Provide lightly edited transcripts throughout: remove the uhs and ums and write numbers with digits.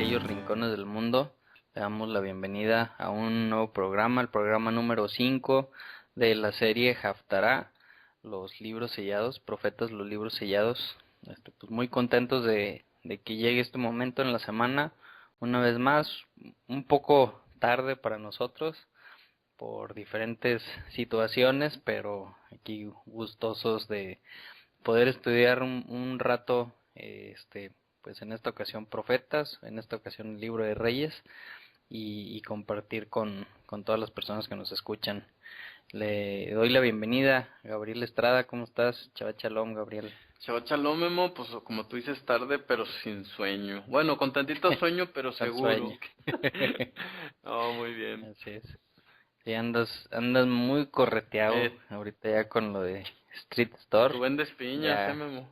aquellos rincones del mundo. Le damos la bienvenida a un nuevo programa, el programa número 5 de la serie Haftará, los libros sellados, Profetas, los libros sellados. Pues muy contentos de que llegue este momento en la semana, una vez más, un poco tarde para nosotros por diferentes situaciones, pero aquí gustosos de poder estudiar un rato, pues en esta ocasión Profetas, en esta ocasión el Libro de Reyes, y compartir con todas las personas que nos escuchan. Le doy la bienvenida a Gabriel Estrada. ¿Cómo estás? Chava Chalom, Gabriel. Chava Chalom, Memo, pues como tú dices, tarde pero sin sueño. Bueno, con tantito sueño pero Al seguro. sueño. Oh, muy bien. Así es. Sí, andas muy correteado Eh, ahorita ya con lo de Street Store. Tú vendes piñas, Ya. Memo.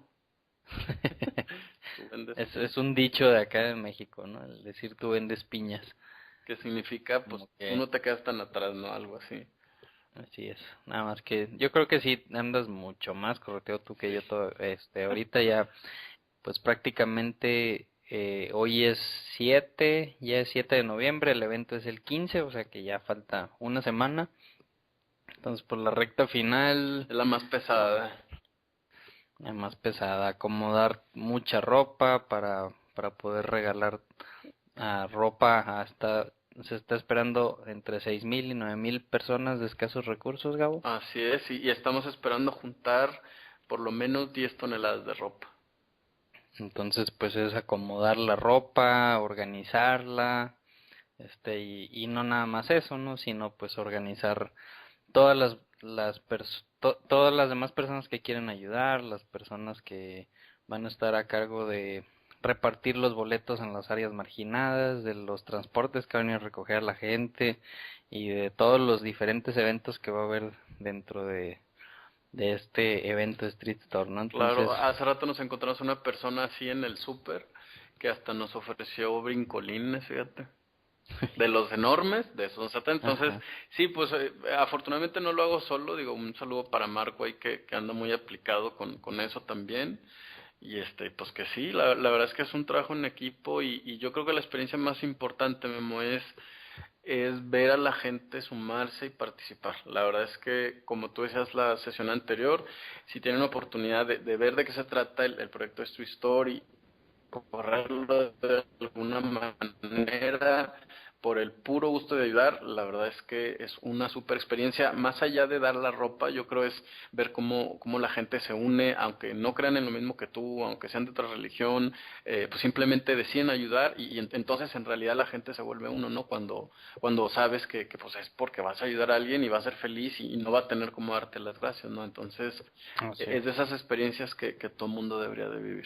Tú vendes Es piñas. un dicho de acá de México, ¿no? El decir tú vendes piñas. ¿Qué significa? Pues Como tú que no te quedas tan atrás, ¿no? Algo así. así es. Nada más que yo creo que sí andas mucho más correteado tú que Sí. yo todo, ahorita ya pues prácticamente hoy es 7, ya es 7 de noviembre, el evento es el 15, o sea que ya falta una semana. Entonces por la recta final, Es la más pesada. la más pesada, acomodar mucha ropa para poder regalar ropa hasta, se está esperando entre 6,000 y 9,000 personas de escasos recursos, Gabo. Así es, y estamos esperando juntar por lo menos 10 toneladas de ropa. Entonces, pues es acomodar la ropa, organizarla, y no nada más eso, ¿no? Sino pues organizar todas todas las demás personas que quieren ayudar, las personas que van a estar a cargo de repartir los boletos en las áreas marginadas, de los transportes que van a ir a recoger a la gente y de todos los diferentes eventos que va a haber dentro de este evento Street Store, ¿no? Entonces, Claro, hace rato nos encontramos una persona así en el súper que hasta nos ofreció brincolines, fíjate. De los enormes, de esos, entonces, ajá, sí, pues afortunadamente no lo hago solo, digo, un saludo para Marco ahí que anda muy aplicado con eso también, y pues que sí, la verdad es que es un trabajo en equipo y yo creo que la experiencia más importante, Memo, es ver a la gente sumarse y participar. La verdad es que, como tú decías la sesión anterior, si tienen oportunidad de ver de qué se trata el proyecto Street Story, correrlo de alguna manera por el puro gusto de ayudar, la verdad es que es una super experiencia. Más allá de dar la ropa, yo creo es ver cómo la gente se une, aunque no crean en lo mismo que tú, aunque sean de otra religión, pues simplemente deciden ayudar y entonces en realidad la gente se vuelve uno, ¿no? Cuando sabes que pues es porque vas a ayudar a alguien y va a ser feliz y no va a tener cómo darte las gracias, ¿no? Entonces así es. es de esas experiencias que todo mundo debería de vivir.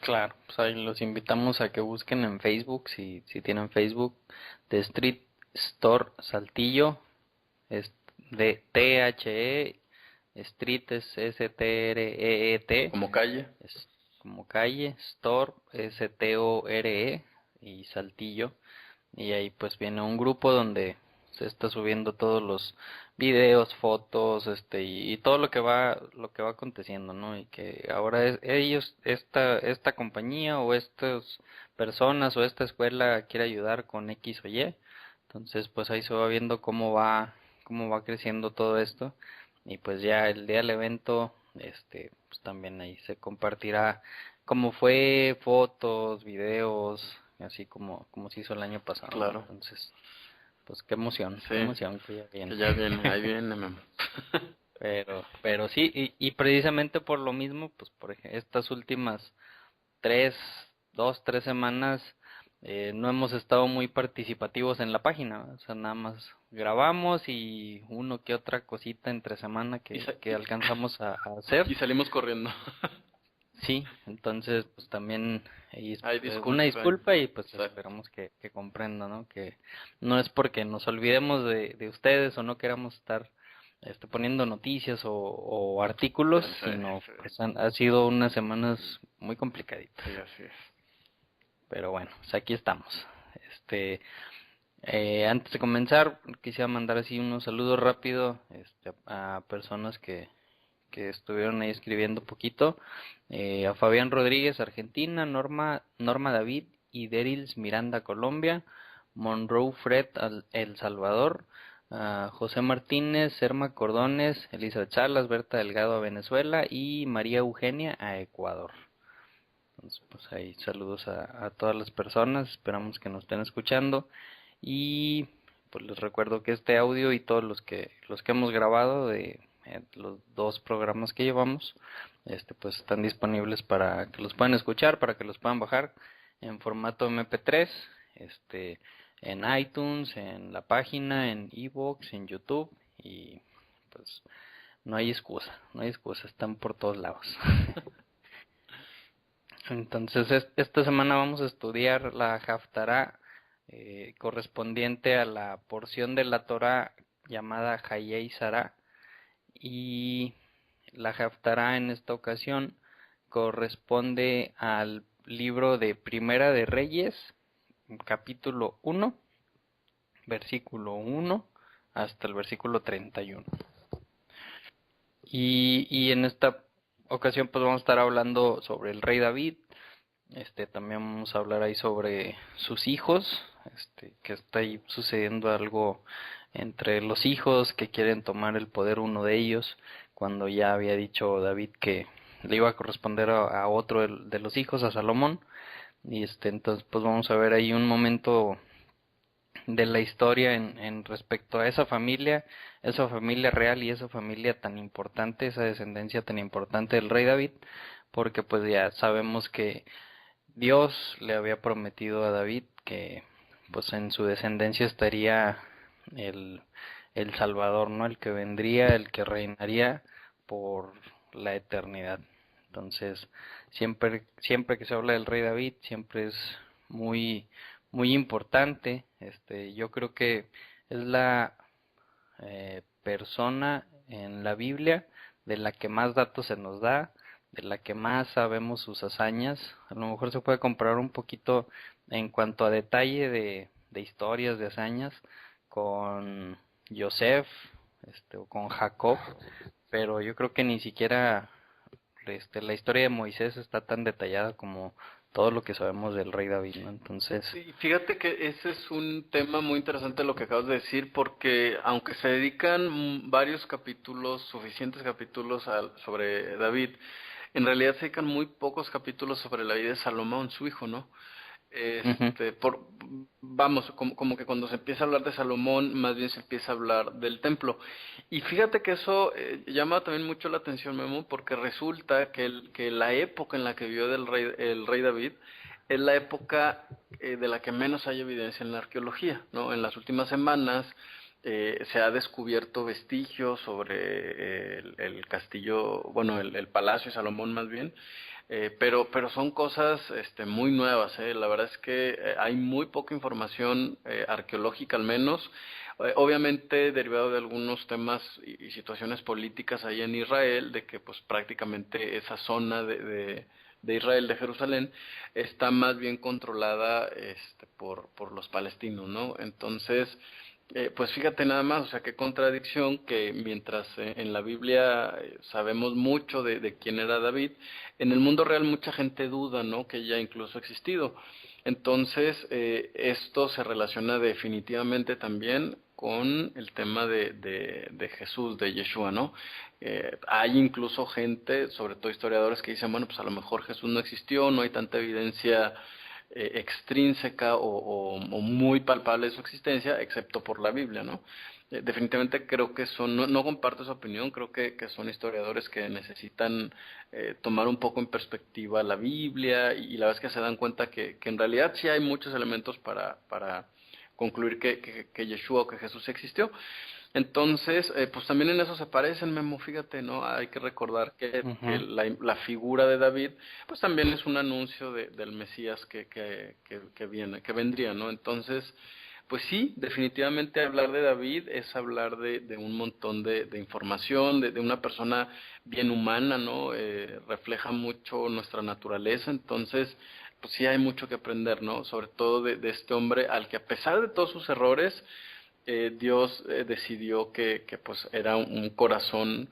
Claro, pues ahí los invitamos a que busquen en Facebook, si tienen Facebook, de Street Store Saltillo, es de THE, Street es STREET, Como calle. es como calle, Store STORE y Saltillo, y ahí pues viene un grupo donde se está subiendo todos los videos, fotos, y todo lo que va aconteciendo, ¿no? Y que ahora ellos, esta compañía o estas personas o esta escuela quiere ayudar con X o Y. Entonces, pues ahí se va viendo cómo va creciendo todo esto, y pues ya el día del evento, pues también ahí se compartirá cómo fue, fotos, videos, así como se hizo el año pasado, ¿no? Claro, Entonces, pues qué sí, emoción que ya viene. que ya viene, ahí viene, Memo. Pero sí, y precisamente por lo mismo, pues por ejemplo, estas últimas 3 semanas, no hemos estado muy participativos en la página, ¿verdad? O sea, nada más grabamos y uno que otra cosita entre semana Y, que, sa- que alcanzamos a hacer. y salimos corriendo. Sí, entonces pues también ahí Ay, una disculpen. disculpa, y pues Exacto. esperamos que comprendan, ¿no? Que no es porque nos olvidemos de ustedes o no queramos estar poniendo noticias o artículos, Ya sé, sino sí, pues ha sido unas semanas muy complicaditas. sí, así es. Pero bueno, pues aquí estamos. Este, Antes de comenzar, quisiera mandar así unos saludos rápido, a personas que estuvieron ahí escribiendo poquito, a Fabián Rodríguez, Argentina, Norma David y Derils Miranda, Colombia, Monroe Fred, El Salvador, José Martínez, Serma Cordones, Elizabeth Salas, Berta Delgado a Venezuela y María Eugenia a Ecuador. Entonces, pues ahí saludos a todas las personas, esperamos que nos estén escuchando y pues les recuerdo que este audio y todos los que hemos grabado de los 2 programas que llevamos, pues están disponibles para que los puedan escuchar, para que los puedan bajar en formato MP3, en iTunes, en la página, en iVoox, en YouTube y pues no hay excusa, están por todos lados. Entonces esta semana vamos a estudiar la Haftará correspondiente a la porción de la Torá llamada Hayei Sará, y la Haftará en esta ocasión corresponde al libro de Primera de Reyes, capítulo 1, versículo 1 hasta el versículo 31. Y en esta ocasión pues vamos a estar hablando sobre el rey David. También vamos a hablar ahí sobre sus hijos, que está ahí sucediendo algo entre los hijos que quieren tomar el poder, uno de ellos, cuando ya había dicho David que le iba a corresponder a otro de los hijos, a Salomón. Y entonces pues vamos a ver ahí un momento de la historia en respecto a esa familia real y esa familia tan importante, esa descendencia tan importante del rey David, porque pues ya sabemos que Dios le había prometido a David que pues en su descendencia estaría el, el Salvador, ¿no? El que vendría, el que reinaría por la eternidad. Entonces, siempre que se habla del rey David, siempre es muy muy importante. Yo creo que es la persona en la Biblia de la que más datos se nos da, de la que más sabemos sus hazañas. A lo mejor se puede comparar un poquito en cuanto a detalle de historias, de hazañas, con Joseph, o con Jacob, pero yo creo que ni siquiera la historia de Moisés está tan detallada como todo lo que sabemos del rey David, ¿no? Entonces, Sí, fíjate que ese es un tema muy interesante lo que acabas de decir, porque aunque se dedican varios capítulos, suficientes capítulos sobre David, en realidad se dedican muy pocos capítulos sobre la vida de Salomón, su hijo, ¿no? ujú, Vamos, como que cuando se empieza a hablar de Salomón, más bien se empieza a hablar del templo. Y fíjate que eso llama también mucho la atención, Memo, porque resulta que la época en la que vivió el rey David es la época de la que menos hay evidencia en la arqueología, ¿no? En las últimas semanas se ha descubierto vestigios sobre el castillo, bueno, el palacio de Salomón más bien, pero son cosas muy nuevas, ¿eh? La verdad es que hay muy poca información arqueológica al menos, obviamente derivado de algunos temas y situaciones políticas ahí en Israel, de que pues prácticamente esa zona de Israel, de Jerusalén, está más bien controlada por los palestinos, ¿no? Entonces, pues fíjate nada más, o sea, qué contradicción que mientras en la Biblia sabemos mucho de quién era David, en el mundo real mucha gente duda, ¿no? Que ya incluso ha existido. Entonces, esto se relaciona definitivamente también con el tema de Jesús, de Yeshua, ¿no? Hay incluso gente, sobre todo historiadores, que dicen, bueno, pues a lo mejor Jesús no existió, no hay tanta evidencia extrínseca o muy palpable de su existencia, excepto por la Biblia, ¿no? Definitivamente creo que no comparto esa opinión, creo que son historiadores que necesitan tomar un poco en perspectiva la Biblia y la verdad es que se dan cuenta que en realidad sí hay muchos elementos para concluir que Yeshua o que Jesús existió. Entonces, pues también en eso se parecen, Memo, fíjate, ¿no? Hay que recordar que ujú. la figura de David, pues también es un anuncio del Mesías que viene, que vendría, ¿no? Entonces, pues sí, definitivamente hablar de David es hablar de un montón de información, de una persona bien humana, ¿no? Refleja mucho nuestra naturaleza, entonces, pues sí hay mucho que aprender, ¿no? Sobre todo de este hombre al que a pesar de todos sus errores, Dios decidió que pues era un corazón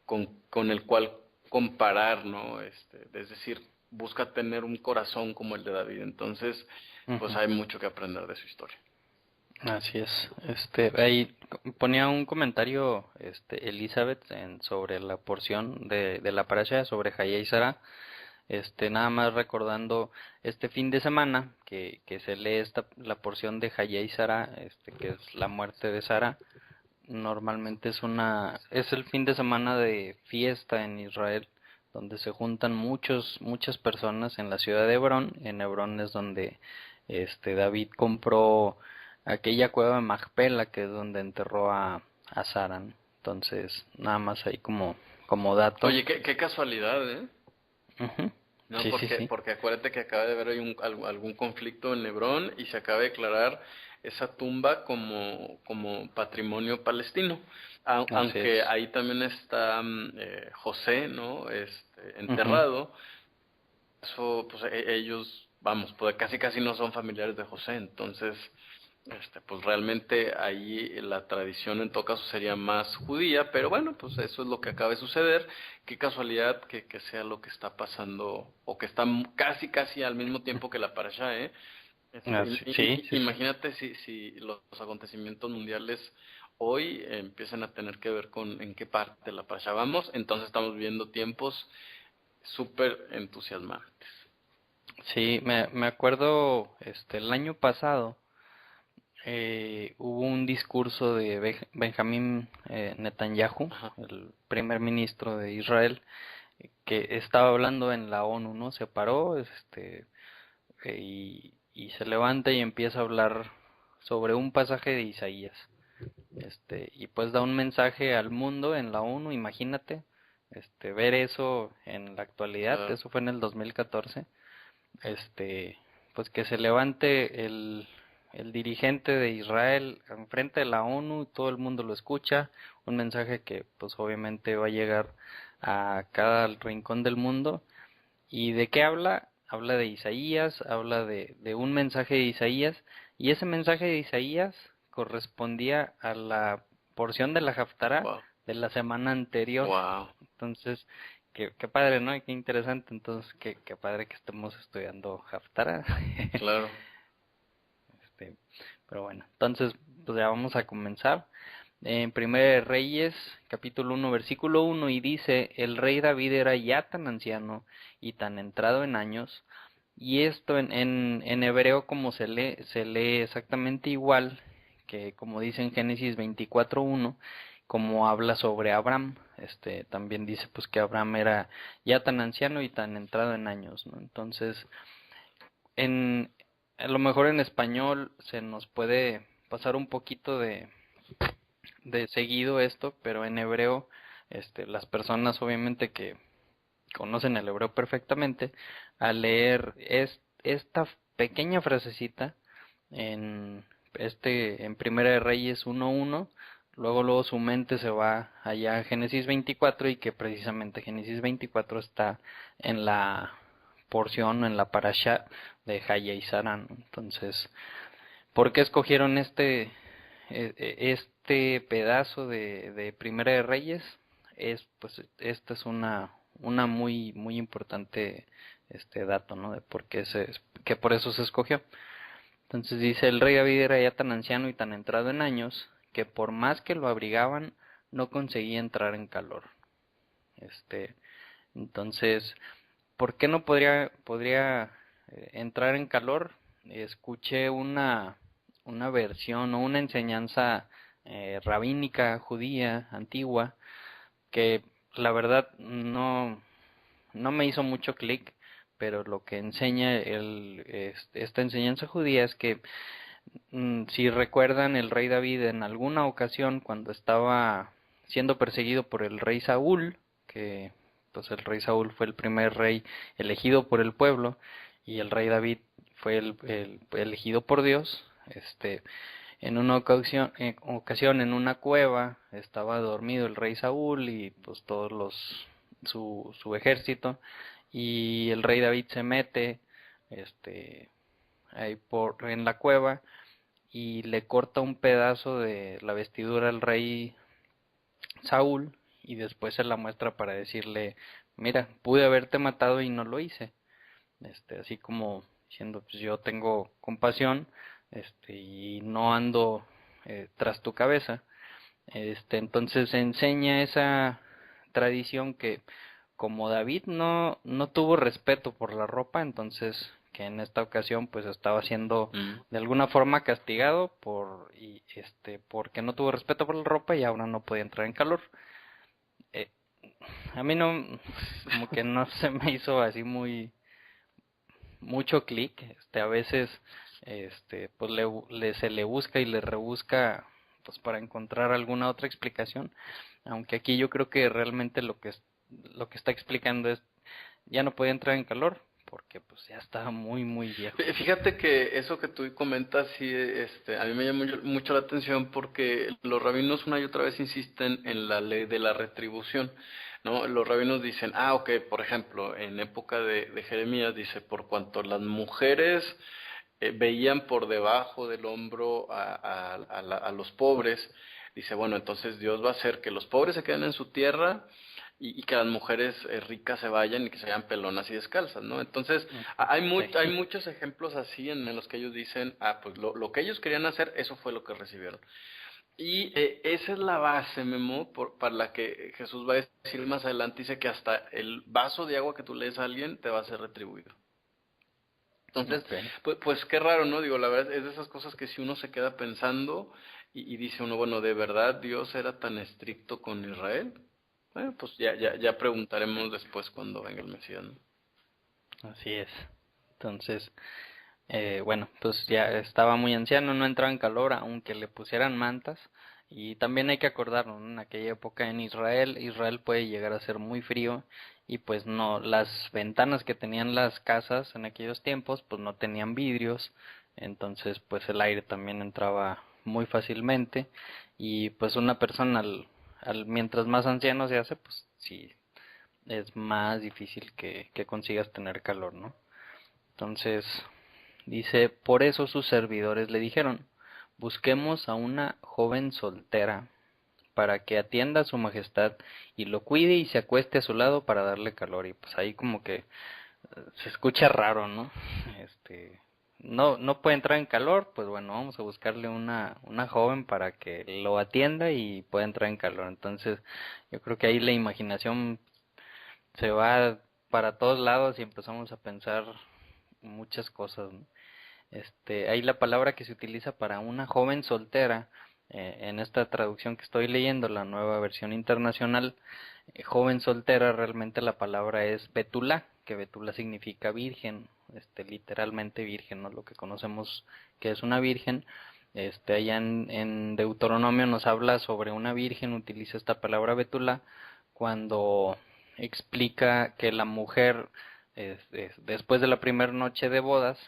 con el cual comparar, ¿no? Es decir, busca tener un corazón como el de David. Entonces, pues hay mucho que aprender de su historia. Así es. Ahí ponía un comentario, Elizabeth, sobre la porción de la parasha sobre Jaya y Sara. Nada más recordando este fin de semana que se lee la porción de Jaya y Sara, que es la muerte de Sara. Normalmente es el fin de semana de fiesta en Israel, donde se juntan muchas personas en la ciudad de Hebrón. En Hebrón es donde David compró aquella cueva de Macpela, que es donde enterró a Sara, ¿no? Entonces, nada más ahí como dato. Oye, qué casualidad, ¿eh? Ujú. No, Sí, sí, sí. porque acuérdate que acaba de haber ahí algún conflicto en Hebrón y se acaba de declarar esa tumba como patrimonio palestino. Así Aunque es. ahí también está José, ¿no? Ujú. Enterrado. Eso, pues ellos, vamos, pues casi no son familiares de José, entonces, pues realmente ahí la tradición en todo caso sería más judía, pero bueno, pues eso es lo que acaba de suceder. Qué casualidad que sea lo que está pasando, o que está casi al mismo tiempo que la parasha, ¿eh? Sí, sí, sí. Imagínate si los acontecimientos mundiales hoy empiezan a tener que ver con en qué parte de la parasha vamos, entonces estamos viviendo tiempos súper entusiasmantes. Sí, me acuerdo, el año pasado hubo un discurso de Benjamín Netanyahu, Ajá. el primer ministro de Israel, que estaba hablando en la ONU, ¿no? Se paró, y se levanta y empieza a hablar sobre un pasaje de Isaías, y pues da un mensaje al mundo en la ONU. Imagínate, ver eso en la actualidad. Claro. Eso fue en el 2014. este, pues que se levante el dirigente de Israel enfrente de la ONU, todo el mundo lo escucha, un mensaje que pues obviamente va a llegar a cada rincón del mundo. ¿Y de qué habla? Habla de Isaías, habla de un mensaje de Isaías, y ese mensaje de Isaías correspondía a la porción de la Haftará Wow. de la semana anterior. Wow. Entonces, qué padre, ¿no? Y qué interesante. Entonces, qué padre que estemos estudiando Haftarah. Claro. Este, pero bueno, entonces, pues ya vamos a comenzar. En Primera de Reyes, capítulo 1, versículo 1, y dice: el rey David era ya tan anciano y tan entrado en años, y esto en hebreo como se lee exactamente igual que como dice en Génesis 24:1, como habla sobre Abraham. También dice pues que Abraham era ya tan anciano y tan entrado en años, ¿no? Entonces, en a lo mejor en español se nos puede pasar un poquito de seguido esto, pero en hebreo, las personas obviamente que conocen el hebreo perfectamente, al leer esta pequeña frasecita en Primera de Reyes 1:1, luego su mente se va allá a Génesis 24, y que precisamente Génesis 24 está en la porción, en la parasha de Jaya y Sara, ¿no? Entonces, ¿por qué escogieron este pedazo de Primera de Reyes? Pues esta es una muy importante dato, ¿no? De por qué que por eso se escogió. Entonces dice: el rey David era ya tan anciano y tan entrado en años que por más que lo abrigaban no conseguía entrar en calor. Este, entonces, ¿por qué no podría entrar en calor? Escuché una versión o una enseñanza rabínica judía antigua que la verdad no me hizo mucho clic, pero lo que enseña esta enseñanza judía es que, si recuerdan, el rey David en alguna ocasión cuando estaba siendo perseguido por el rey Saúl, que pues el rey Saúl fue el primer rey elegido por el pueblo, y el rey David fue el elegido por Dios. En una ocasión en una cueva estaba dormido el rey Saúl y pues su ejército, y el rey David se mete este ahí en la cueva y le corta un pedazo de la vestidura al rey Saúl, y después se la muestra para decirle: mira, pude haberte matado y no lo hice. así como diciendo, pues yo tengo compasión, y no ando tras tu cabeza. Entonces enseña esa tradición que como David no tuvo respeto por la ropa, entonces que en esta ocasión pues estaba siendo de alguna forma castigado porque no tuvo respeto por la ropa y ahora no podía entrar en calor. Eh, a mí no, como que no se me hizo así mucho clic. A veces pues se le busca y le rebusca pues para encontrar alguna otra explicación, aunque aquí yo creo que realmente lo que está explicando es ya no podía entrar en calor porque pues ya estaba muy viejo. Fíjate que eso que tú comentas, sí, a mí me llama mucho la atención porque los rabinos una y otra vez insisten en la ley de la retribución, ¿no? Los rabinos dicen, ok, por ejemplo, en época de Jeremías dice, por cuanto las mujeres veían por debajo del hombro a los pobres, dice, bueno, entonces Dios va a hacer que los pobres se queden en su tierra y que las mujeres ricas se vayan y que se vayan pelonas y descalzas, ¿no? Entonces, hay muchos ejemplos así en los que ellos dicen, pues lo que ellos querían hacer, eso fue lo que recibieron. Y esa es la base, Memo, para la que Jesús va a decir más adelante, dice que hasta el vaso de agua que tú le des a alguien te va a ser retribuido. Entonces, Okay. pues qué raro, ¿no? Digo, la verdad es de esas cosas que si uno se queda pensando y dice uno, bueno, ¿de verdad Dios era tan estricto con Israel? Bueno, pues ya preguntaremos después cuando venga el Mesías, ¿no? Así es. Entonces, bueno, pues ya estaba muy anciano, no entraba en calor, aunque le pusieran mantas. Y también hay que acordarnos, ¿no? En aquella época en Israel puede llegar a ser muy frío y pues no, las ventanas que tenían las casas en aquellos tiempos pues no tenían vidrios, entonces pues el aire también entraba muy fácilmente y pues una persona mientras más anciano se hace, pues sí, es más difícil que consigas tener calor, ¿no? Entonces, dice, por eso sus servidores le dijeron, busquemos a una joven soltera para que atienda a su majestad y lo cuide y se acueste a su lado para darle calor. Y pues ahí como que se escucha raro, ¿no? No puede entrar en calor, pues bueno, vamos a buscarle una joven para que lo atienda y pueda entrar en calor. Entonces, yo creo que ahí la imaginación se va para todos lados y empezamos a pensar muchas cosas, ¿no? Ahí la palabra que se utiliza para una joven soltera, en esta traducción que estoy leyendo, la nueva versión internacional, joven soltera, realmente la palabra es betulá, que betulá significa virgen, literalmente virgen, ¿no? Lo que conocemos que es una virgen. Allá en Deuteronomio nos habla sobre una virgen, utiliza esta palabra betulá cuando explica que la mujer, después de la primera noche de bodas,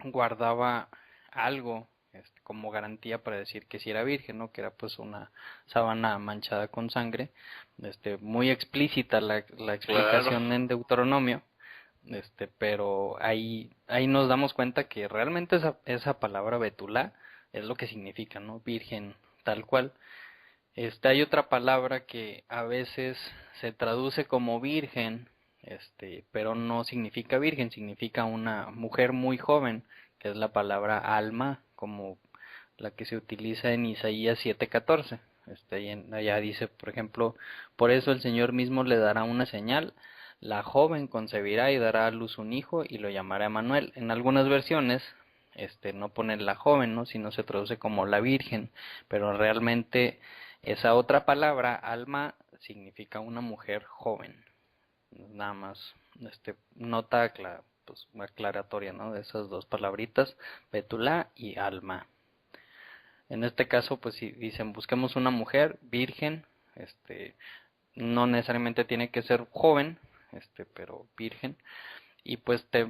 guardaba algo como garantía para decir que si era virgen, ¿no? Que era pues una sábana manchada con sangre, muy explícita la Claro. explicación en Deuteronomio, pero ahí nos damos cuenta que realmente esa palabra betulá es lo que significa, ¿no? Virgen, tal cual. Hay otra palabra que a veces se traduce como virgen, pero no significa virgen, significa una mujer muy joven, que es la palabra alma, como la que se utiliza en Isaías 7:14. Allá dice, por ejemplo, por eso el Señor mismo le dará una señal, la joven concebirá y dará a luz un hijo y lo llamará Emmanuel. En algunas versiones, no ponen la joven, ¿no? Sino se traduce como la virgen, pero realmente esa otra palabra, alma, significa una mujer joven. Nada más, nota pues, aclaratoria, ¿no? De esas dos palabritas, betulá y alma. En este caso, pues si dicen busquemos una mujer virgen, no necesariamente tiene que ser joven, pero virgen. Y pues te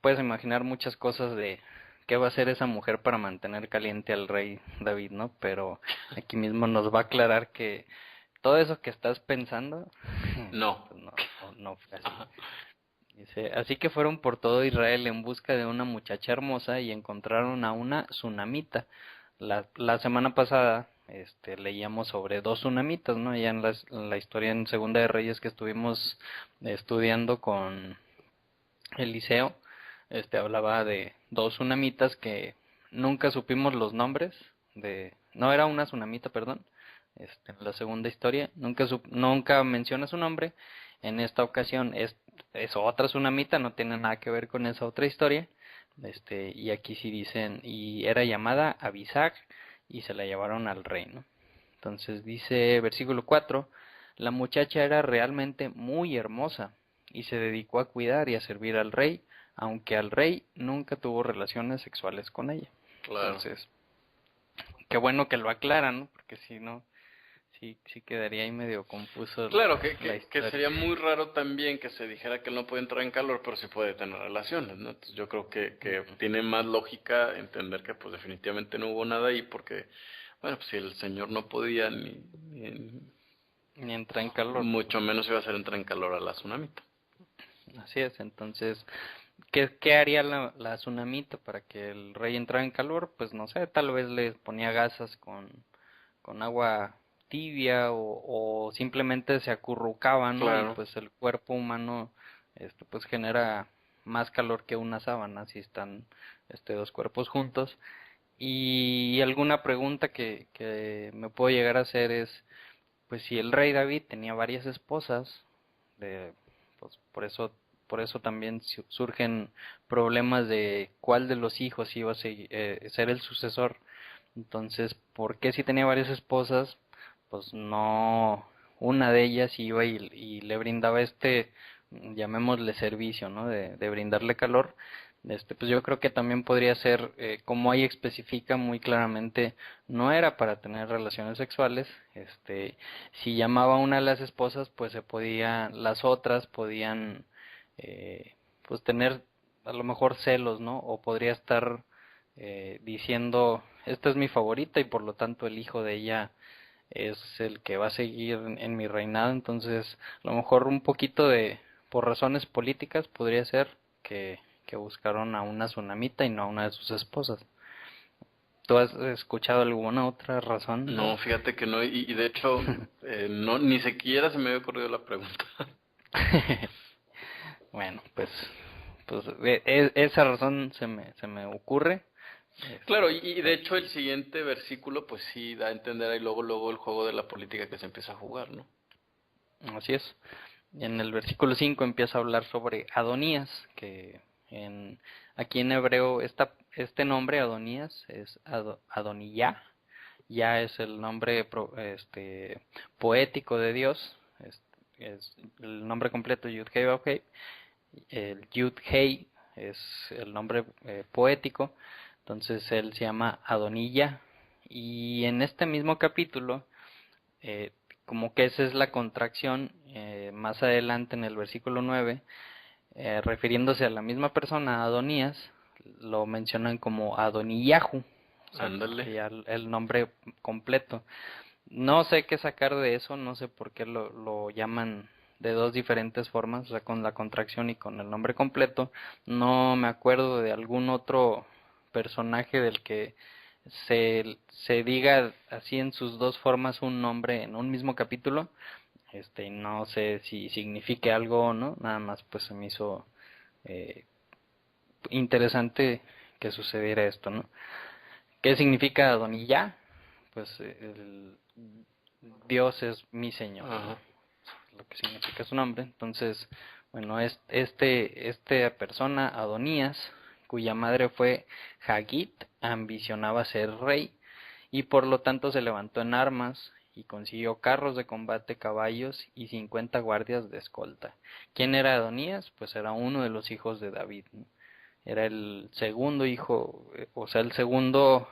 puedes imaginar muchas cosas de qué va a hacer esa mujer para mantener caliente al rey David, ¿no? Pero aquí mismo nos va a aclarar que todo eso que estás pensando, No. pues no fue así. Dice, así que fueron por todo Israel en busca de una muchacha hermosa y encontraron a una tsunamita. La semana pasada leíamos sobre dos tsunamitas, ¿no? Ya en la historia en Segunda de Reyes que estuvimos estudiando Eliseo, hablaba de dos tsunamitas que nunca supimos los nombres no era una tsunamita, perdón, en la segunda historia, nunca menciona su nombre. En esta ocasión es otra tsunamita, no tiene nada que ver con esa otra historia, y aquí sí dicen, y era llamada Abisag, y se la llevaron al rey, ¿no? Entonces dice versículo 4, la muchacha era realmente muy hermosa, y se dedicó a cuidar y a servir al rey, aunque al rey nunca tuvo relaciones sexuales con ella. Claro. Entonces, qué bueno que lo aclaran, ¿no? Porque si no, sí quedaría ahí medio confuso Claro, la que historia. sería muy raro también que se dijera que él no puede entrar en calor, pero sí puede tener relaciones, ¿no? Entonces yo creo que tiene más lógica entender que pues definitivamente no hubo nada ahí porque, bueno, pues si el señor no podía Ni entra en calor. mucho menos iba a hacer entrar en calor a la tsunamita. Así es, entonces, ¿qué haría la tsunamita para que el rey entrara en calor? Pues no sé, tal vez le ponía gasas con agua tibia o simplemente se acurrucaba, ¿no? Y Claro. pues el cuerpo humano pues genera más calor que una sábana si están dos cuerpos juntos. Y alguna pregunta que me puedo llegar a hacer es, pues si el rey David tenía varias esposas, de, pues por eso también surgen problemas de cuál de los hijos iba a ser el sucesor. Entonces, ¿por qué si tenía varias esposas? Pues no, una de ellas iba y le brindaba llamémosle servicio, ¿no? De brindarle calor. Pues yo creo que también podría ser, como ahí especifica muy claramente, no era para tener relaciones sexuales. Si llamaba a una de las esposas, pues las otras podían, pues tener a lo mejor celos, ¿no? O podría estar diciendo, esta es mi favorita y por lo tanto el hijo de ella es el que va a seguir en mi reinado. Entonces, a lo mejor un poquito por razones políticas podría ser que buscaron a una tsunamita y no a una de sus esposas. ¿Tú has escuchado alguna otra razón? No, fíjate que no, y de hecho, no, ni siquiera se me había ocurrido la pregunta. Bueno, pues esa razón se me ocurre. Claro, y de Pero hecho el siguiente versículo pues sí da a entender ahí luego el juego de la política que se empieza a jugar, ¿no? así es. En el versículo 5 empieza a hablar sobre Adonías, que aquí en hebreo este nombre Adonías es Adoniyah. Ya es el nombre poético de Dios, es el nombre completo Yud-Hei Vav-Hei. El Yud-Hei es el nombre poético, entonces él se llama Adoniyah. Y en este mismo capítulo, eh, como que esa es la contracción, más adelante en el versículo 9, refiriéndose a la misma persona, Adonías, lo mencionan como Adoniyahu, o sea, como Ándale. que ya el nombre completo. No sé qué sacar de eso, no sé por qué lo llaman de dos diferentes formas, o sea, con la contracción y con el nombre completo. No me acuerdo de algún otro personaje del que se diga así en sus dos formas un nombre en un mismo capítulo. Y no sé si signifique algo o no, nada más pues se me hizo eh, interesante que sucediera esto, ¿no? ¿Qué significa Adonijah? Pues Dios es mi Señor, ¿no? Ajá. Lo que significa su nombre. Entonces, bueno, esta persona, Adonías, cuya madre fue Hagit, ambicionaba ser rey y por lo tanto se levantó en armas y consiguió carros de combate, caballos y 50 guardias de escolta. ¿Quién era Adonías? Pues era uno de los hijos de David, ¿no? Era el segundo hijo, o sea, el segundo,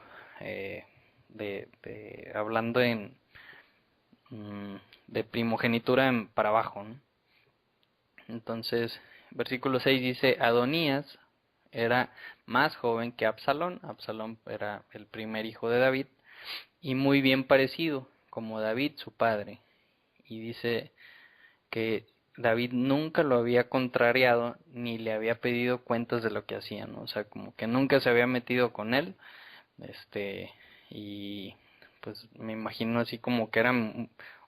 hablando mm, de primogenitura para abajo, ¿no? Entonces, versículo 6 dice, Adonías era más joven que Absalón. Absalón era el primer hijo de David y muy bien parecido, como David su padre. Y dice que David nunca lo había contrariado ni le había pedido cuentas de lo que hacía, ¿no? O sea, como que nunca se había metido con él, y pues me imagino así como que era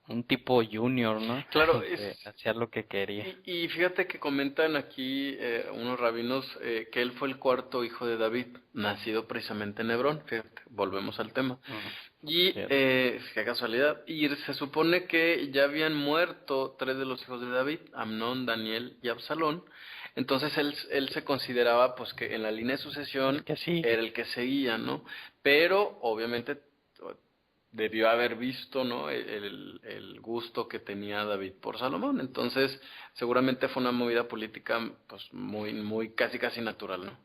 un tipo junior, ¿no? Claro, Que hacía lo que quería. y fíjate que comentan aquí unos rabinos que él fue el cuarto hijo de David, nacido precisamente en Hebrón. Fíjate, volvemos al tema. Ujú, Y cierto. qué casualidad. Y se supone que ya habían muerto tres de los hijos de David, Amnón, Daniel y Absalón. Entonces él se consideraba pues que en la línea de El sucesión que era sigue. el que seguía, ¿no? Pero obviamente debió haber visto, ¿no? El gusto que tenía David por Salomón. Entonces, seguramente fue una movida política, pues muy casi casi natural, ¿no?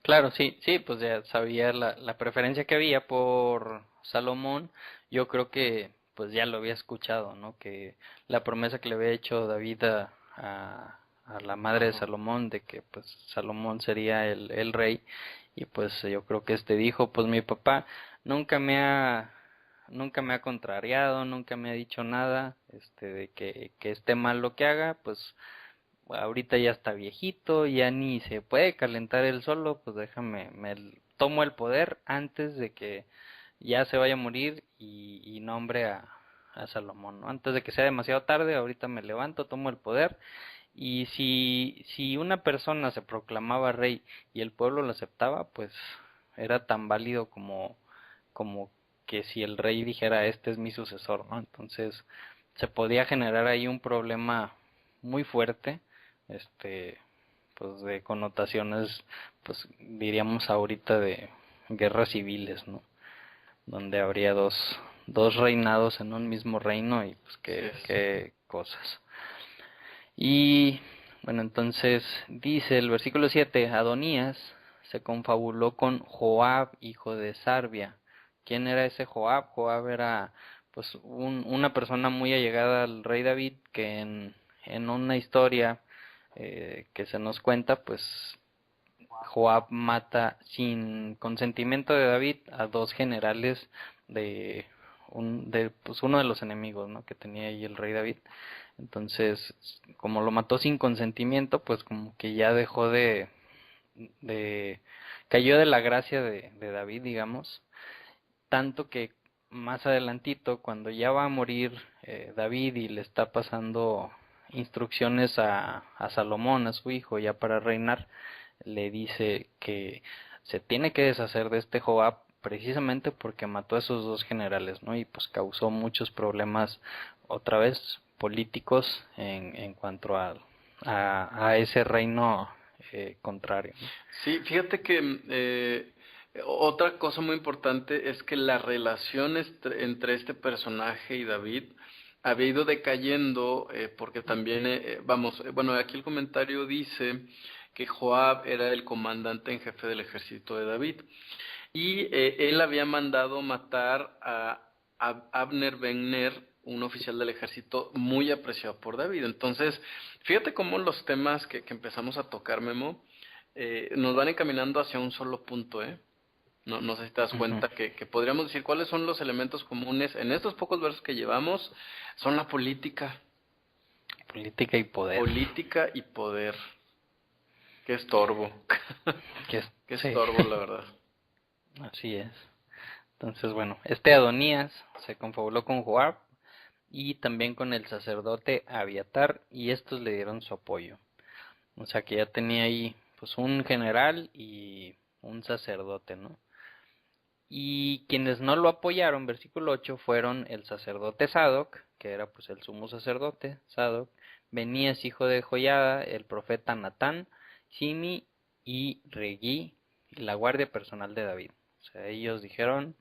Claro, sí, sí, pues ya sabía la preferencia que había por Salomón. Yo creo que pues ya lo había escuchado, ¿no? Que la promesa que le había hecho David a la madre de Ajá. Salomón de que pues Salomón sería el rey, y pues yo creo que este dijo, pues mi papá nunca me ha nunca me ha contrariado, nunca me ha dicho nada, de que esté mal lo que haga, pues ahorita ya está viejito, ya ni se puede calentar él solo, pues déjame, tomo el poder antes de que ya se vaya a morir y nombre a Salomón, ¿no? Antes de que sea demasiado tarde, ahorita me levanto, tomo el poder, y si una persona se proclamaba rey y el pueblo lo aceptaba, pues era tan válido como que si el rey dijera este es mi sucesor, ¿no? Entonces se podía generar ahí un problema muy fuerte, este, pues de connotaciones, pues diríamos ahorita de guerras civiles, ¿no? Donde habría dos reinados en un mismo reino, y pues Así es. qué cosas. Y bueno, entonces dice el versículo 7, Adonías se confabuló con Joab, hijo de Sarvia. ¿Quién era ese Joab? Joab era pues una persona muy allegada al rey David, que en una historia que se nos cuenta, pues Joab mata sin consentimiento de David a dos generales de pues uno de los enemigos, ¿no? Que tenía ahí el rey David. Entonces, como lo mató sin consentimiento, pues como que ya dejó de cayó de la gracia de David, digamos, tanto que más adelantito, cuando ya va a morir David y le está pasando instrucciones a Salomón, a su hijo, ya para reinar, le dice que se tiene que deshacer de este Joab precisamente porque mató a esos dos generales, ¿no? Y pues causó muchos problemas otra vez políticos en cuanto a ese reino contrario, ¿no? Sí, fíjate que otra cosa muy importante es que la relación entre este personaje y David había ido decayendo porque también, vamos, bueno, aquí el comentario dice que Joab era el comandante en jefe del ejército de David y él había mandado matar a Abner Ben Ner, un oficial del ejército muy apreciado por David. Entonces, fíjate cómo los temas que empezamos a tocar, Memo, nos van encaminando hacia un solo punto, ¿eh? No sé si te das Ujú. cuenta que podríamos decir cuáles son los elementos comunes en estos pocos versos que llevamos. Son la Política y poder. política y poder. Qué estorbo, qué Sí, estorbo, la verdad. así es. Entonces, bueno, este Adonías se confabuló con Joab y también con el sacerdote Abiatar, y estos le dieron su apoyo. O sea que ya tenía ahí pues un general y un sacerdote, ¿no? Y quienes no lo apoyaron, versículo 8, fueron el sacerdote Sadoc, que era pues el sumo sacerdote, Sadoc, Benías hijo de Joiada, el profeta Natán, Simi y Regí, la guardia personal de David. O sea, ellos dijeron,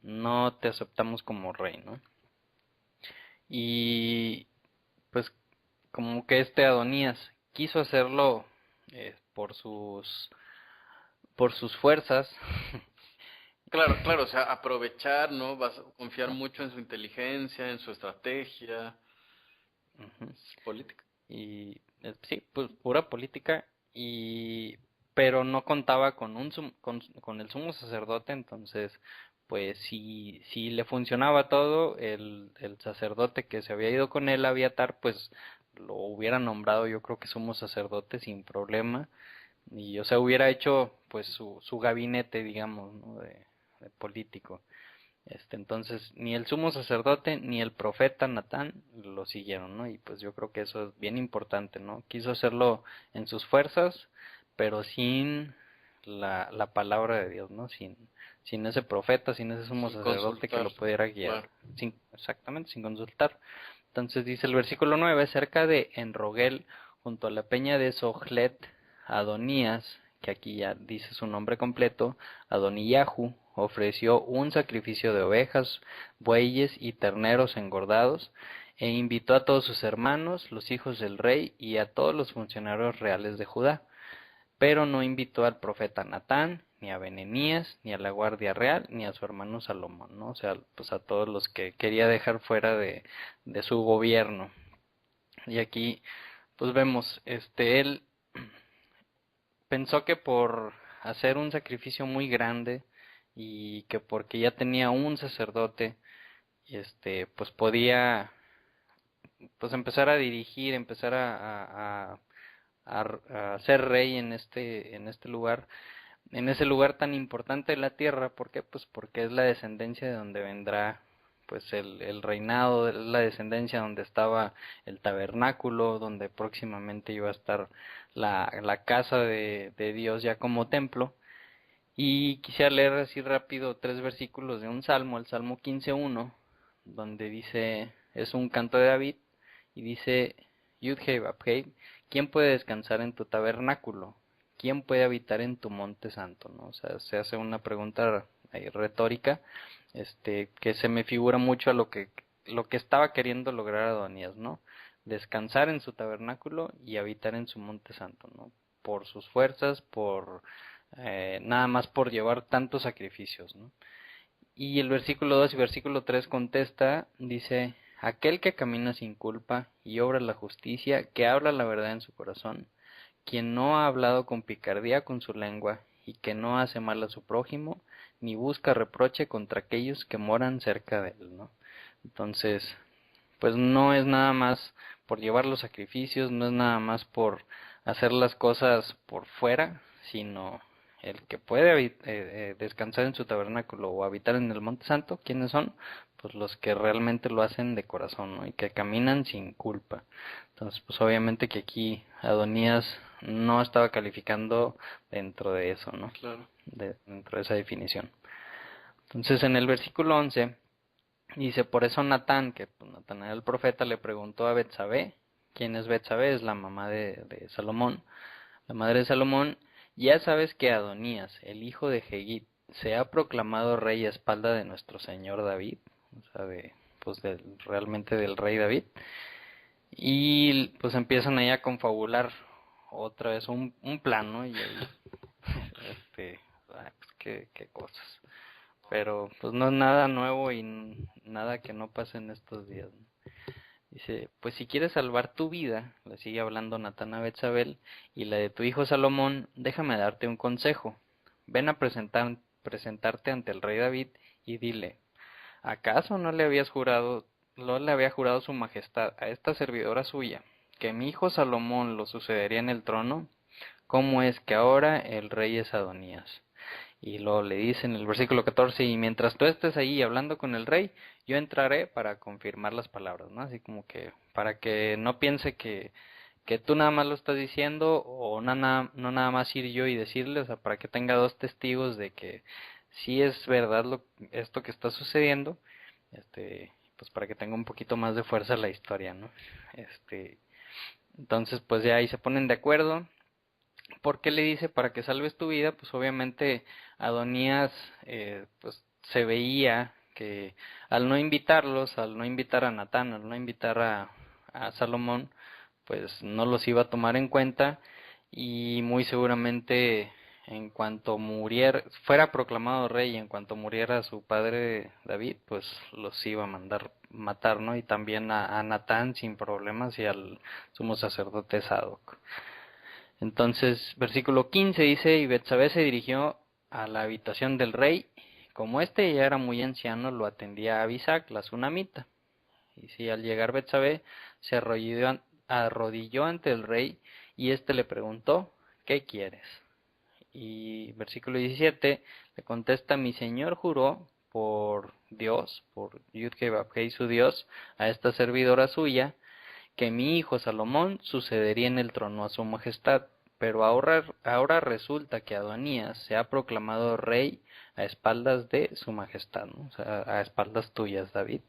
no te aceptamos como rey, ¿no? Y pues como que este Adonías quiso hacerlo por sus fuerzas. Claro, claro, o sea, aprovechar, ¿no? Vas a confiar mucho en su inteligencia, en su estrategia. Ujú. Es política. Y sí, pues pura política, y pero no contaba con con el sumo sacerdote. Entonces pues si le funcionaba todo, el sacerdote que se había ido con él, Abiatar, pues lo hubiera nombrado, yo creo que sumo sacerdote sin problema, y o sea hubiera hecho pues su gabinete, digamos, ¿no? de político. Entonces, ni el sumo sacerdote ni el profeta Natán lo siguieron, ¿no? Y pues yo creo que eso es bien importante, ¿no? Quiso hacerlo en sus fuerzas, pero sin la palabra de Dios, ¿no? Sin ese profeta, sin ese sumo Sin sacerdote que consultar, lo pudiera guiar, claro. exactamente, sin consultar. Entonces dice el versículo 9: cerca de Enrogel, junto a la peña de Soglet, Adonías, que aquí ya dice su nombre completo, Adoniyahu, ofreció un sacrificio de ovejas, bueyes y terneros engordados, e invitó a todos sus hermanos, los hijos del rey, y a todos los funcionarios reales de Judá, pero no invitó al profeta Natán, ni a Benenías, ni a la guardia real, ni a su hermano Salomón, ¿no? O sea, pues a todos los que quería dejar fuera de su gobierno. Y aquí, pues vemos, él pensó que por hacer un sacrificio muy grande y que porque ya tenía un sacerdote, pues podía, pues empezar a dirigir, empezar a ser rey en este lugar, en ese lugar tan importante de la tierra. ¿Por qué? Pues porque es la descendencia de donde vendrá pues el reinado, es la descendencia donde estaba el tabernáculo, donde próximamente iba a estar la casa de Dios ya como templo. Y quisiera leer así rápido 3 versículos de un salmo, el Salmo 15:1, donde dice, es un canto de David, y dice, Yud-Hei Vав-Hei, ¿quién puede descansar en tu tabernáculo? ¿Quién puede habitar en tu monte santo? ¿No? O sea, se hace una pregunta retórica, que se me figura mucho a lo que estaba queriendo lograr Adonías, ¿no? Descansar en su tabernáculo y habitar en su monte santo, ¿no? Por sus fuerzas, nada más por llevar tantos sacrificios, ¿no? Y el versículo 2 y versículo 3 contesta, dice, aquel que camina sin culpa y obra la justicia, que habla la verdad en su corazón, quien no ha hablado con picardía con su lengua, y que no hace mal a su prójimo, ni busca reproche contra aquellos que moran cerca de él, ¿no? Entonces, pues no es nada más por llevar los sacrificios, no es nada más por hacer las cosas por fuera, sino el que puede descansar en su tabernáculo o habitar en el Monte Santo. ¿Quiénes son? Pues los que realmente lo hacen de corazón, ¿no? Y que caminan sin culpa. Entonces, pues obviamente que aquí Adonías no estaba calificando dentro de eso, ¿no? Claro. Dentro de esa definición. Entonces, en el versículo 11 dice, por eso Natán, que pues, Natán era el profeta, le preguntó a Betsabé. ¿Quién es Betsabé? Es la mamá de Salomón, la madre de Salomón. Ya sabes que Adonías, el hijo de Hegit, se ha proclamado rey a espalda de nuestro señor David, o sea, pues realmente del rey David. Y pues empiezan ahí a confabular otra vez un plan, ¿no? Y ahí, este, pues qué cosas. Pero pues no es nada nuevo y nada que no pase en estos días, ¿no? Dice, pues si quieres salvar tu vida, le sigue hablando Natán a Betsabé, y la de tu hijo Salomón, déjame darte un consejo. Ven a presentarte ante el rey David y dile, ¿acaso no le había jurado su majestad a esta servidora suya, que mi hijo Salomón lo sucedería en el trono? ¿Cómo es que ahora el rey es Adonías? Y luego le dice en el versículo 14, y mientras tú estés ahí hablando con el rey, yo entraré para confirmar las palabras, ¿no? Así como que para que no piense que tú nada más lo estás diciendo, o no nada más ir yo y decirle, o sea, para que tenga dos testigos de que sí es verdad esto que está sucediendo, pues para que tenga un poquito más de fuerza la historia, ¿no? Entonces pues ya ahí se ponen de acuerdo. ¿Por qué le dice para que salves tu vida? Pues obviamente Adonías pues se veía que al no invitarlos, al no invitar a Natán, al no invitar a Salomón, pues no los iba a tomar en cuenta, y muy seguramente en cuanto muriera, fuera proclamado rey, y en cuanto muriera su padre David, pues los iba a mandar matar, ¿no? Y también a Natán sin problemas, y al sumo sacerdote Sadoc. Entonces, versículo 15 dice, y Betsabé se dirigió a la habitación del rey. Como éste ya era muy anciano, lo atendía Abisac, la sunamita. Y si al llegar Betsabé se arrodilló ante el rey, y éste le preguntó, ¿qué quieres? Y versículo 17 le contesta, mi señor juró por Dios, por Yud-Heh-Vav-Heh, su Dios, a esta servidora suya, que mi hijo Salomón sucedería en el trono a su majestad. Pero ahora resulta que Adonías se ha proclamado rey a espaldas de su majestad, ¿no? O sea, a espaldas tuyas, David.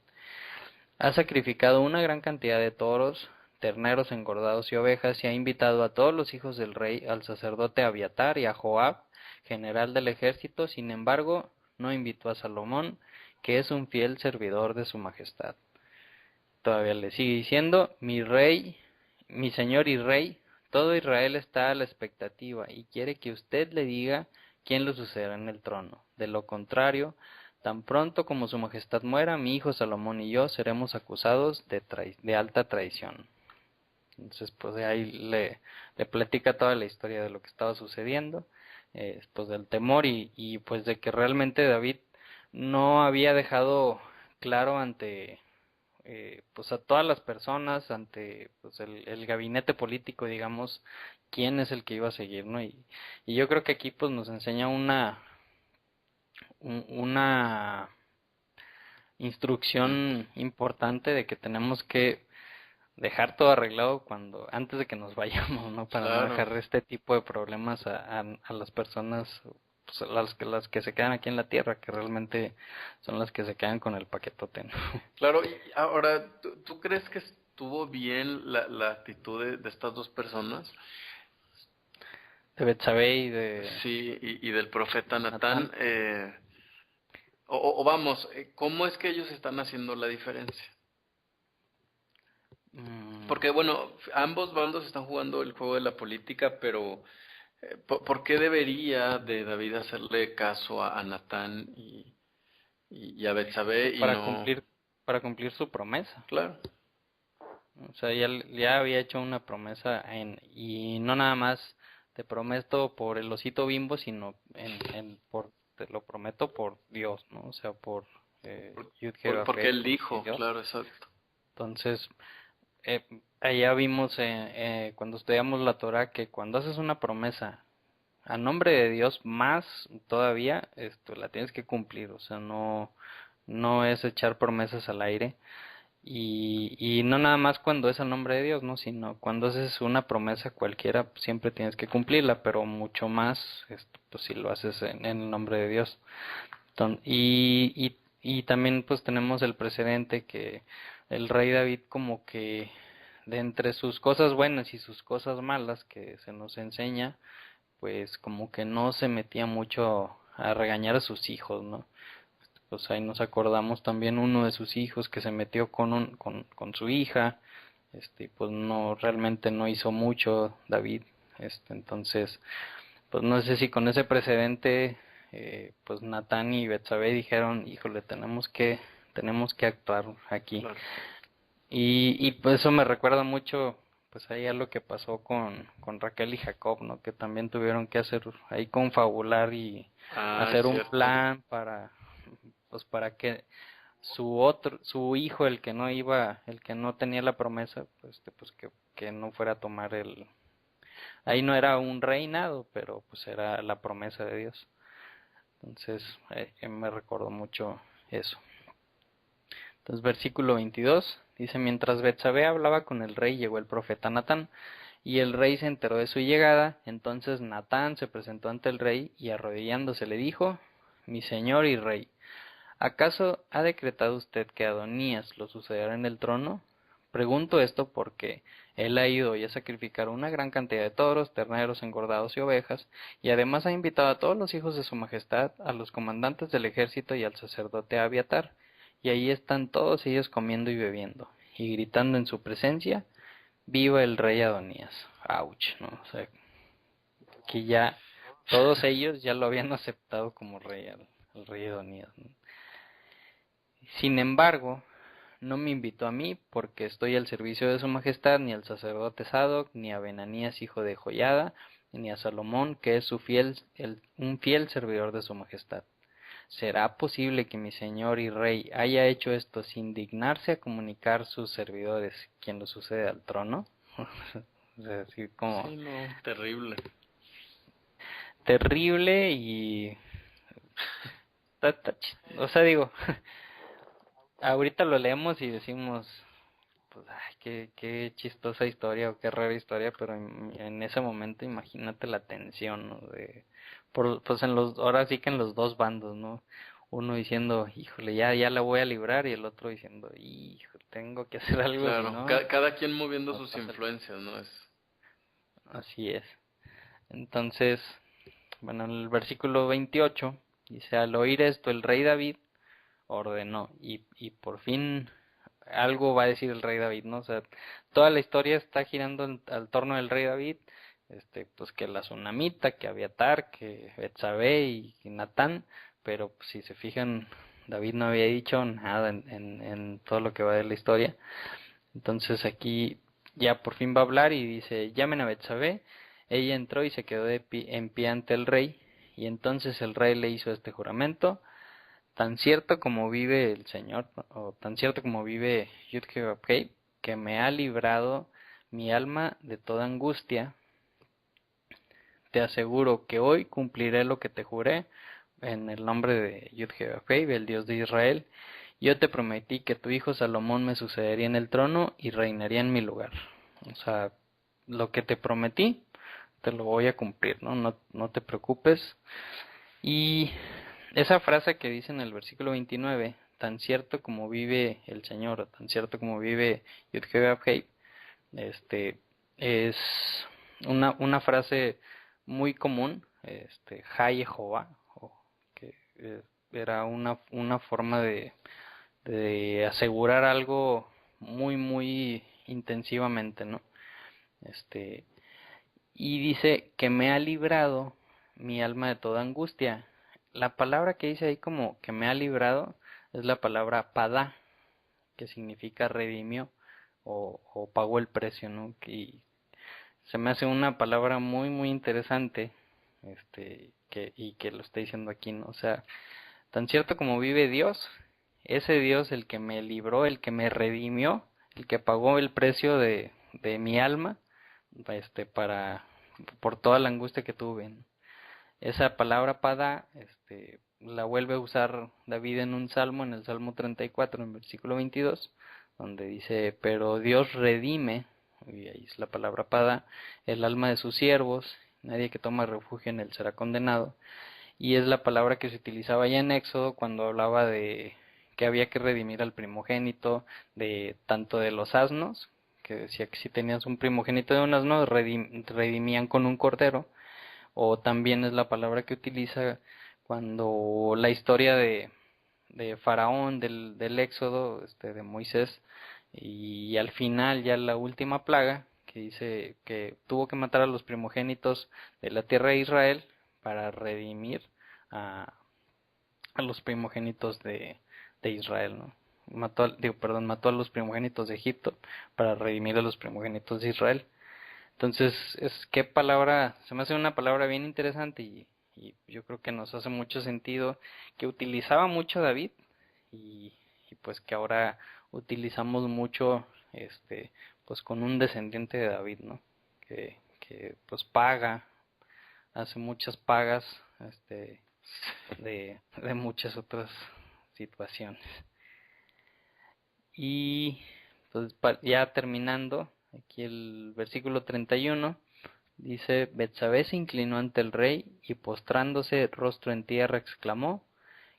Ha sacrificado una gran cantidad de toros, terneros engordados y ovejas, y ha invitado a todos los hijos del rey, al sacerdote Abiatar y a Joab, general del ejército. Sin embargo, no invitó a Salomón, que es un fiel servidor de su majestad. Todavía le sigue diciendo: mi rey, mi señor y rey, todo Israel está a la expectativa y quiere que usted le diga quién lo sucederá en el trono. De lo contrario, tan pronto como su majestad muera, mi hijo Salomón y yo seremos acusados de alta traición. Entonces, pues de ahí le platica toda la historia de lo que estaba sucediendo, pues del temor y pues de que realmente David no había dejado claro ante pues a todas las personas, ante pues el gabinete político, digamos, quién es el que iba a seguir, ¿no? Y yo creo que aquí pues nos enseña una instrucción importante de que tenemos que dejar todo arreglado antes de que nos vayamos, ¿no? Para no Claro. dejar este tipo de problemas a las personas, pues, las que se quedan aquí en la tierra, que realmente son las que se quedan con el paquetote, ¿no? Claro, y ahora, ¿tú crees que estuvo bien la actitud de estas dos personas? De Betsabé y de Sí, y del profeta Natán. Natán, o vamos, ¿cómo es que ellos están haciendo la diferencia? Mm, Porque bueno, ambos bandos están jugando el juego de la política, pero ¿por qué debería de David hacerle caso a Natán y a Betsabé pues y no? para cumplir su promesa. Claro, O sea, ya había hecho una promesa y no nada más te prometo por el osito Bimbo, sino te lo prometo por Dios, ¿no? O sea, por porque Yud-Heh-Vav-Heh, él por dijo, Dios. claro, exacto. Entonces, allá vimos cuando estudiamos la Torah que cuando haces una promesa a nombre de Dios, más todavía, esto la tienes que cumplir. O sea, no es echar promesas al aire. Y no nada más cuando es al nombre de Dios, ¿no? Sino cuando haces una promesa cualquiera, pues, siempre tienes que cumplirla, pero mucho más, pues si lo haces en el nombre de Dios. Y también pues tenemos el precedente que el rey David, como que de entre sus cosas buenas y sus cosas malas que se nos enseña, pues como que no se metía mucho a regañar a sus hijos, ¿no? Pues ahí nos acordamos también uno de sus hijos que se metió con su hija, pues no, realmente no hizo mucho David, entonces, pues no sé si con ese precedente, pues Natán y Betsabé dijeron: híjole, tenemos que actuar aquí. Claro. Y pues eso me recuerda mucho, pues ahí a lo que pasó con Raquel y Jacob, ¿no? Que también tuvieron que hacer ahí confabular y Ah, es hacer un cierto. plan pues para que su hijo, el que no tenía la promesa, pues que no fuera a tomar ahí no era un reinado, pero pues era la promesa de Dios. Entonces, me recordó mucho eso. Entonces, versículo 22 dice: mientras Betsabé hablaba con el rey, llegó el profeta Natán, y el rey se enteró de su llegada. Entonces Natán se presentó ante el rey y arrodillándose le dijo: mi señor y rey, ¿acaso ha decretado usted que Adonías lo sucederá en el trono? Pregunto esto porque él ha ido hoy a sacrificar una gran cantidad de toros, terneros engordados y ovejas, y además ha invitado a todos los hijos de su majestad, a los comandantes del ejército y al sacerdote Abiatar, y ahí están todos ellos comiendo y bebiendo, y gritando en su presencia: ¡viva el rey Adonías! ¡Auch! ¿No? O sea, que ya todos ellos ya lo habían aceptado como rey, al rey Adonías, ¿no? Sin embargo, no me invitó a mí, porque estoy al servicio de su majestad, ni al sacerdote Sadoc, ni a Benanías hijo de Joiada, ni a Salomón, que es un fiel servidor de su majestad. ¿Será posible que mi señor y rey haya hecho esto sin dignarse a comunicar sus servidores quien lo sucede al trono? O sea, así como Sí, no, terrible. terrible y O sea, digo, ahorita lo leemos y decimos, pues, ay, qué chistosa historia o qué rara historia, pero en ese momento imagínate la tensión, ¿no? Pues ahora sí que en los dos bandos, ¿no? Uno diciendo, híjole, ya la voy a librar, y el otro diciendo, híjole, tengo que hacer algo, si Claro, no, cada quien moviendo no sus pasa. influencias, ¿no? Así es. Entonces, bueno, en el versículo 28 dice, al oír esto el rey David ordenó, y por fin algo va a decir el rey David, ¿no? O sea, toda la historia está girando al torno del rey David, pues que la Tsunamita, que Abiatar, que Betsabé y Natán, pero pues, si se fijan, David no había dicho nada en todo lo que va de la historia. Entonces aquí ya por fin va a hablar y dice, llamen a Betsabé. Ella entró y se quedó en pie ante el rey, y entonces el rey le hizo este juramento: tan cierto como vive el Señor, o tan cierto como vive Yud-Heh-Vav-Heh, que me ha librado mi alma de toda angustia, te aseguro que hoy cumpliré lo que te juré en el nombre de Yud-Heh-Vav-Heh, el Dios de Israel. Yo te prometí que tu hijo Salomón me sucedería en el trono y reinaría en mi lugar. O sea, lo que te prometí, te lo voy a cumplir, ¿no? No te preocupes. Y esa frase que dice en el versículo 29, tan cierto como vive el Señor, tan cierto como vive Yud-Heh-Vav-Heh, es una frase muy común, Ha Jehová, que era una forma de asegurar algo muy intensivamente, ¿no? Este, y dice que me ha librado mi alma de toda angustia. La palabra que dice ahí como que me ha librado es la palabra padá, que significa redimió o pagó el precio, ¿no? Y se me hace una palabra muy interesante, y que lo está diciendo aquí, ¿no? O sea, tan cierto como vive Dios, ese Dios el que me libró, el que me redimió, el que pagó el precio de mi alma, para por toda la angustia que tuve, ¿no? Esa palabra pada, la vuelve a usar David en un salmo, en el Salmo 34, en versículo 22, donde dice, pero Dios redime, y ahí es la palabra pada, el alma de sus siervos, nadie que toma refugio en él será condenado. Y es la palabra que se utilizaba ya en Éxodo cuando hablaba de que había que redimir al primogénito, de tanto de los asnos, que decía que si tenías un primogénito de un asno, redimían con un cordero, o también es la palabra que utiliza cuando la historia de Faraón, del Éxodo, de Moisés, y al final ya la última plaga, que dice que tuvo que matar a los primogénitos de la tierra de Israel para redimir a, a los primogénitos de Israel, ¿no? Mató a los primogénitos de Egipto para redimir a los primogénitos de Israel. Entonces, qué palabra, se me hace una palabra bien interesante, y yo creo que nos hace mucho sentido, que utilizaba mucho David, y pues que ahora utilizamos mucho, pues con un descendiente de David, ¿no? Que pues hace muchas pagas, de muchas otras situaciones. Y pues ya terminando, aquí el versículo 31 dice, Betsabé se inclinó ante el rey y postrándose rostro en tierra exclamó,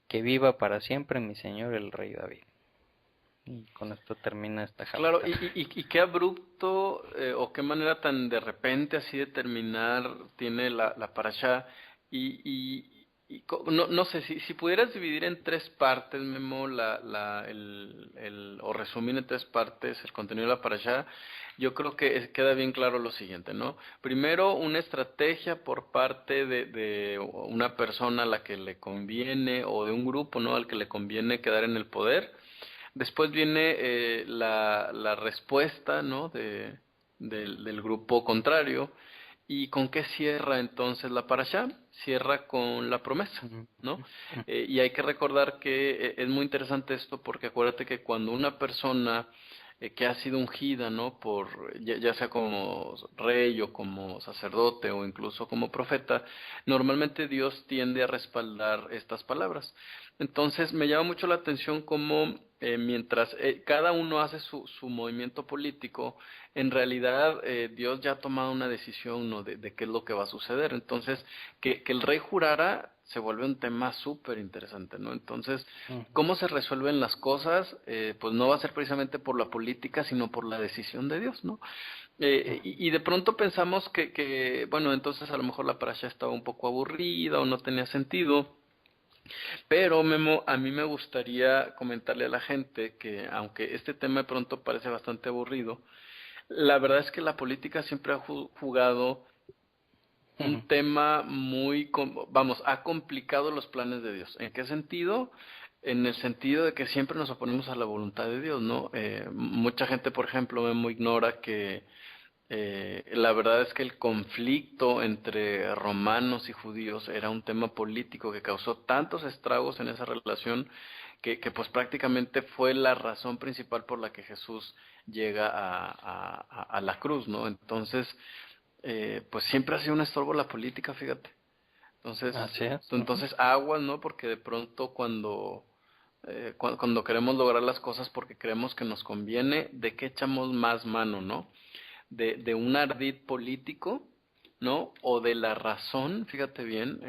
que viva para siempre mi señor el rey David. Y con esto termina esta Claro, Haftarah. y qué abrupto o qué manera tan de repente así de terminar tiene la parashá. No sé, si pudieras dividir en tres partes, Memo, o resumir en tres partes el contenido de la parashá, yo creo que queda bien claro lo siguiente, ¿no? Primero, una estrategia por parte de una persona a la que le conviene, o de un grupo, ¿no? Al que le conviene quedar en el poder. Después viene la respuesta, ¿no? Del grupo contrario. ¿Y con qué cierra entonces la parashá? Cierra con la promesa, ¿no? Y hay que recordar que es muy interesante esto porque acuérdate que cuando una persona que ha sido ungida, ¿no? Ya sea como rey o como sacerdote o incluso como profeta, normalmente Dios tiende a respaldar estas palabras. Entonces me llama mucho la atención cómo mientras cada uno hace su movimiento político, en realidad Dios ya ha tomado una decisión, ¿no? de qué es lo que va a suceder. Entonces, que el rey jurara se vuelve un tema súper interesante, ¿no? Entonces, Ujú. ¿cómo se resuelven las cosas? Pues no va a ser precisamente por la política, sino por la decisión de Dios, ¿no? Y de pronto pensamos bueno, entonces a lo mejor la parasha estaba un poco aburrida o no tenía sentido. Pero Memo, a mí me gustaría comentarle a la gente que aunque este tema de pronto parece bastante aburrido, la verdad es que la política siempre ha jugado Ujú. un tema vamos, ha complicado los planes de Dios. ¿En qué sentido? En el sentido de que siempre nos oponemos a la voluntad de Dios, ¿no? Mucha gente, por ejemplo, Memo, ignora que la verdad es que el conflicto entre romanos y judíos era un tema político que causó tantos estragos en esa relación que pues prácticamente fue la razón principal por la que Jesús llega a la cruz, ¿no? Entonces, pues siempre ha sido un estorbo la política, fíjate. Entonces, Así es. Ujú. entonces aguas, ¿no? Porque de pronto cuando queremos lograr las cosas porque creemos que nos conviene, ¿de qué echamos más mano, no? De un ardid político, ¿no? O de la razón, fíjate bien,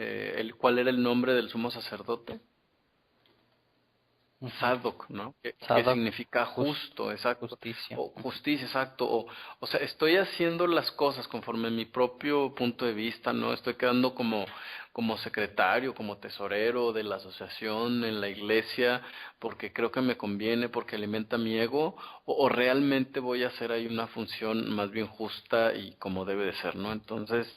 ¿cuál era el nombre del sumo sacerdote? Ujú. Sadoc, ¿no? Que Sadoc, significa jus- justo, exacto, justicia. o justicia, exacto, o sea, estoy haciendo las cosas conforme a mi propio punto de vista, ¿no? Estoy quedando como secretario, como tesorero de la asociación en la iglesia, porque creo que me conviene, porque alimenta mi ego, o realmente voy a hacer ahí una función más bien justa y como debe de ser, ¿no? Entonces,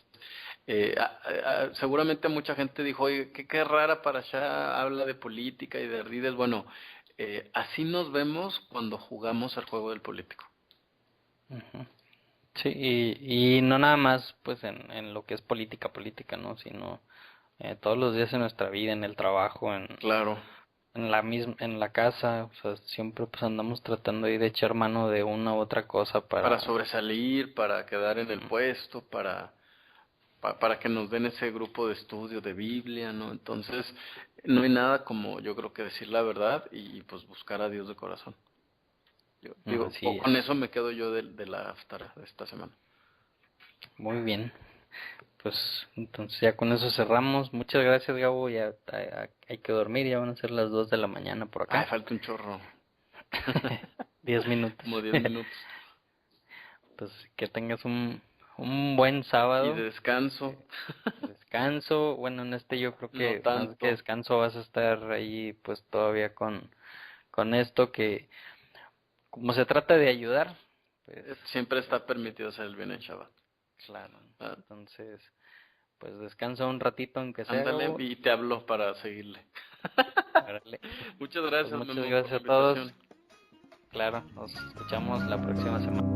seguramente mucha gente dijo, oye, qué rara para allá habla de política y de ardides. Bueno, así nos vemos cuando jugamos el juego del político. Ujú. Sí, y no nada más pues en lo que es política, ¿no? Sino todos los días en nuestra vida, en el trabajo, Claro, en la casa, o sea, siempre pues andamos tratando ahí de echar mano de una u otra cosa para para... sobresalir, para quedar en el Ujú. puesto, para que nos den ese grupo de estudio de Biblia, ¿no? Entonces, no hay nada como yo creo que decir la verdad y pues buscar a Dios de corazón. Yo digo, Así con es. eso me quedo yo de la Haftara de esta semana. Muy bien. Pues entonces ya con eso cerramos. Muchas gracias, Gabo. Ya hay que dormir, ya van a ser las 2 de la mañana por Ay, acá. falta un chorro. 10 minutos. Como 10 minutos. Pues que tengas un buen Y de sábado. descanso, Descanso. Bueno, en este yo creo no que más que tanto. descanso vas a estar ahí pues todavía con esto que como se trata de ayudar, pues Siempre está permitido hacer el bien en Shabbat. claro. Ah, Entonces, pues descansa un ratito aunque sea, ándale, Gabo. y te hablo para seguirle. Órale. Muchas Pues gracias, muchas Memo, por gracias la a todos. invitación. Claro, nos escuchamos la próxima semana.